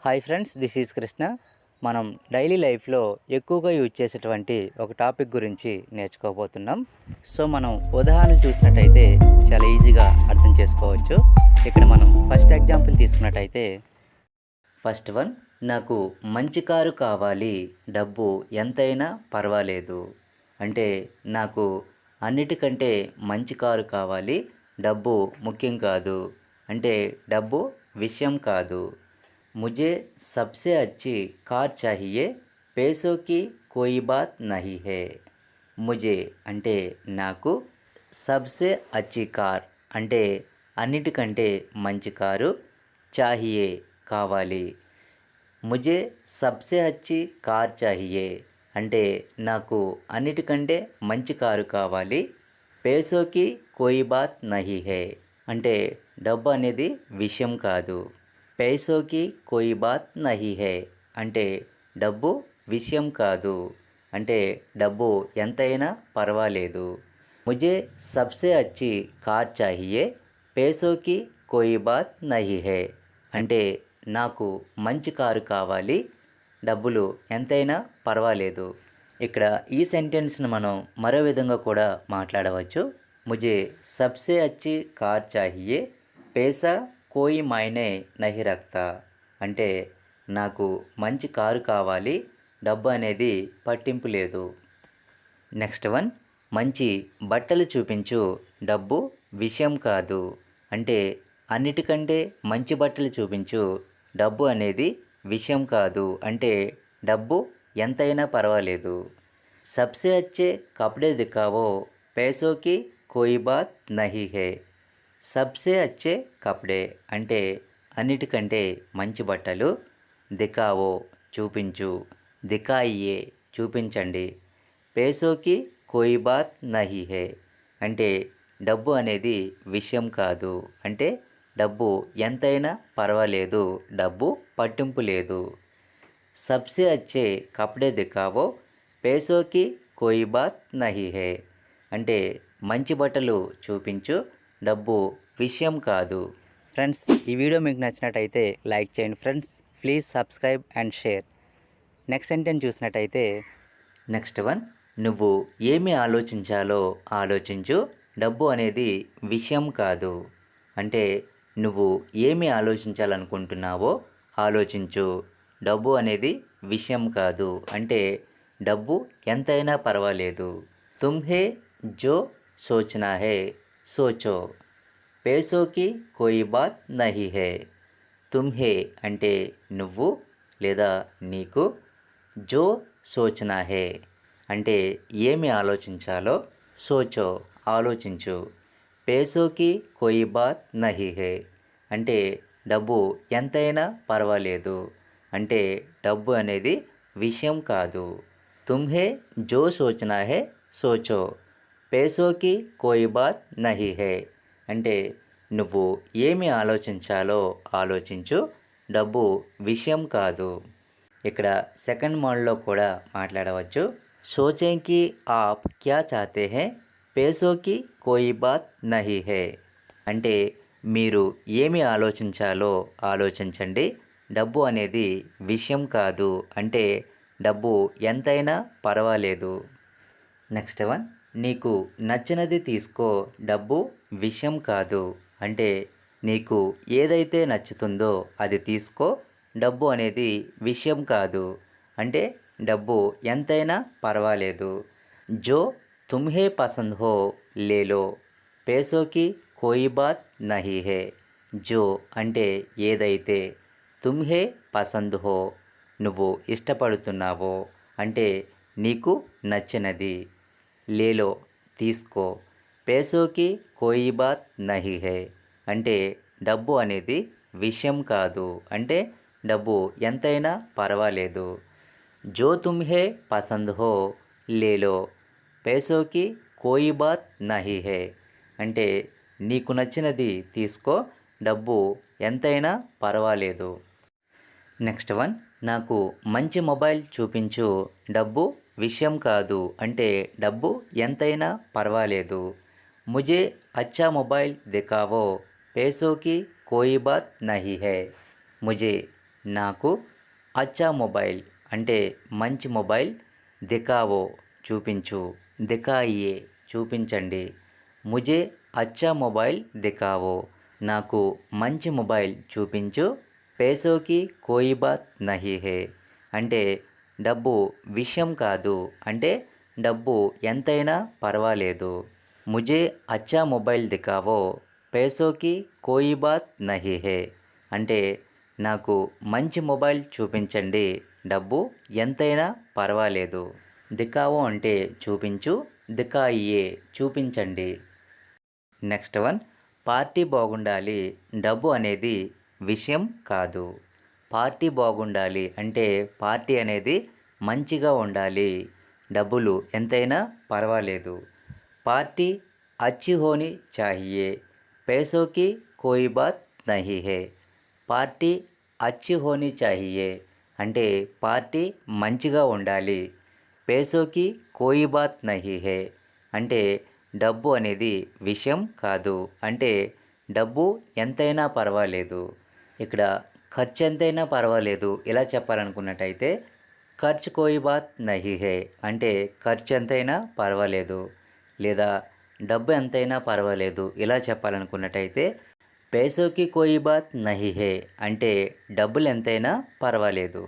Hi friends, this is Krishna. మనం daily లైఫ్లో ఎక్కువగా యూజ్ చేసేటువంటి ఒక టాపిక్ గురించి నేర్చుకోబోతున్నాం. సో మనం ఉదాహరణ చూసినట్టయితే చాలా ఈజీగా అర్థం చేసుకోవచ్చు. ఇక్కడ మనం ఫస్ట్ ఎగ్జాంపుల్ తీసుకున్నట్టయితే, ఫస్ట్ వన్, నాకు మంచి కారు కావాలి, డబ్బు ఎంతైనా పర్వాలేదు. అంటే నాకు అన్నిటికంటే మంచి కారు కావాలి, డబ్బు ముఖ్యం కాదు. అంటే డబ్బు విషయం కాదు. मुझे सबसे अच्छी कार चाहिए, पैसों की कोई बात नहीं है. मुझे అంటే నాకు, సబ్సే అచ్చి కార్ అంటే అన్నిటికంటే మంచి కారు, చాహియే కావాలి. ముజే సబ్సే అచ్చి కార్ చాహియే అంటే నాకు అన్నిటికంటే మంచి కారు కావాలి. పేసోకి కోయి బాత్ నహీ హే అంటే డబ్బు అనేది విషయం కాదు. पैसों కోయి బాత్ నహీ హే అంటే డబ్బు విషయం కాదు. అంటే డబ్బు ఎంతైనా పర్వాలేదు. ముజే సబ్సే అచ్చి కార్ చాహియే, పేసోకి కోయి బాత్ నహీ హే అంటే నాకు మంచి కారు కావాలి, డబ్బులు ఎంతైనా పర్వాలేదు. ఇక్కడ ఈ సెంటెన్స్ను మనం మరో విధంగా కూడా మాట్లాడవచ్చు. ముజే సబ్సే అచ్చి కార్ చాహియే, పేసా కోయి మైనే నహి రక్తా అంటే నాకు మంచి కారు కావాలి, డబ్బు అనేది పట్టింపు లేదు. నెక్స్ట్ వన్, మంచి బట్టలు చూపించు, డబ్బు విషయం కాదు. అంటే అన్నిటికంటే మంచి బట్టలు చూపించు, డబ్బు అనేది విషయం కాదు. అంటే డబ్బు ఎంతైనా పర్వాలేదు. సబ్సే అచ్చే కపడే దిఖావో, పేసోకి కోయి బాత్ నహీ హే. సబ్సే అచ్చే కపడే అంటే అన్నిటికంటే మంచి బట్టలు, దిఖావో చూపించు, దిఖాయియే చూపించండి, పేసోకి కోయి బాత్ నహీ హే అంటే డబ్బు అనేది విషయం కాదు. అంటే డబ్బు ఎంతైనా పర్వాలేదు, డబ్బు పట్టింపు లేదు. సబ్సే అచ్చే కపడే దిఖావో, పేసోకి కోయి బాత్ నహీ హే అంటే మంచి బట్టలు చూపించు, డబ్బు విషయం కాదు. ఫ్రెండ్స్, ఈ వీడియో మీకు నచ్చినట్టయితే లైక్ చేయండి friends. Please subscribe and share. Next sentence చూసినట్టయితే, నెక్స్ట్ వన్, నువ్వు ఏమి ఆలోచించాలో ఆలోచించు, డబ్బు అనేది విషయం కాదు. అంటే నువ్వు ఏమి ఆలోచించాలనుకుంటున్నావో ఆలోచించు, డబ్బు అనేది విషయం కాదు. అంటే డబ్బు ఎంతైనా పర్వాలేదు. తుమ్హే జో సోచనా హే సోచో, పేసోకి కోయి బాత్ నహీ హే. తుమ్హే అంటే నువ్వు లేదా నీకు, జో సోచనా హే అంటే ఏమి ఆలోచించాలో, సోచో ఆలోచించు, పేసోకి కోయి బాత్ నహీ హే అంటే డబ్బు ఎంతైనా పర్వాలేదు. అంటే డబ్బు అనేది విషయం కాదు. తుమ్హే జో సోచనా హే సోచో, పేసోకి కోయి బాత్ నహీ హే అంటే నువ్వు ఏమి ఆలోచించాలో ఆలోచించు, డబ్బు విషయం కాదు. ఇక్కడ సెకండ్ మోడ్లో కూడా మాట్లాడవచ్చు. సోచేంకి ఆప్ క్యా చాతే హే, పేసోకి కోయి బాత్ నహీ హే అంటే మీరు ఏమి ఆలోచించాలో ఆలోచించండి, డబ్బు అనేది విషయం కాదు. అంటే డబ్బు ఎంతైనా పర్వాలేదు. నెక్స్ట్ వన్, నీకు నచ్చినది తీసుకో, డబ్బు విషయం కాదు. అంటే నీకు ఏదైతే నచ్చుతుందో అది తీసుకో, డబ్బు అనేది విషయం కాదు. అంటే డబ్బు ఎంతైనా పర్వాలేదు. జో తుమ్హే పసంద్ హో లేలో, పేసోకి కోయి బాత్ నహీ హే. జో అంటే ఏదైతే, తుమ్హే పసంద్ హో నువ్వు ఇష్టపడుతున్నావో అంటే నీకు నచ్చినది, లేలో తీసుకో, పేసోకి కోయి బాత్ నహీ హే అంటే డబ్బు అనేది విషయం కాదు. అంటే డబ్బు ఎంతైనా పర్వాలేదు. జో తుమ్హే పసంద్ హో లేలో, పేసోకి కోయి బాత్ నహీ హే అంటే నీకు నచ్చినది తీసుకో, డబ్బు ఎంతైనా పర్వాలేదు. నెక్స్ట్ వన్, నాకు మంచి మొబైల్ చూపించు, డబ్బు విషయం కాదు. అంటే డబ్బు ఎంతైనా పర్వాలేదు. ముజే అచ్చా మొబైల్ దిఖావో, పేసోకి కోయి బాత్ నహీ హే. ముజే నాకు అచ్చా మొబైల్ అంటే మంచి మొబైల్ దికావో చూపించు, దికాయియే చూపించండి. ముజే అచ్చా మొబైల్ దికావో నాకు మంచి మొబైల్ చూపించు. పేసోకి కోయి బాత్ నహీ హే అంటే డబ్బు విషయం కాదు, అంటే డబ్బు ఎంతైనా పర్వాలేదు. ముజే అచ్చా మొబైల్ దికావో పేసోకి కోయి బాత్ నహీ హే అంటే నాకు మంచి మొబైల్ చూపించండి, డబ్బు ఎంతైనా పర్వాలేదు. దికావో అంటే చూపించు, దికాయియే చూపించండి. నెక్స్ట్ వన్, పార్టీ బాగుండాలి, డబ్బు అనేది విషయం కాదు. పార్టీ బాగుండాలి అంటే పార్టీ అనేది మంచిగా ఉండాలి, డబ్బులు ఎంతైనా పర్వాలేదు. పార్టీ అచ్చి హోని చాహియే పేసోకి కోయి బాత్ నహీ హే పార్టీ అచ్చి హోని చాహియే అంటే పార్టీ మంచిగా ఉండాలి. పేసోకి కోయి బాత్ నహీ హే అంటే డబ్బు అనేది విషయం కాదు, అంటే డబ్బు ఎంతైనా పర్వాలేదు. ఇక్కడ ఖర్చు ఎంతైనా పర్వాలేదు ఇలా చెప్పాలనుకున్నట్టయితే ఖర్చు కోయి బాత్ నహీ హే అంటే ఖర్చు ఎంతైనా పర్వాలేదు. లేదా డబ్బు ఎంతైనా పర్వాలేదు ఇలా చెప్పాలనుకున్నట్టయితే పేసోకి కోయి బాత్ నహీ హే అంటే డబ్బులు ఎంతైనా పర్వాలేదు.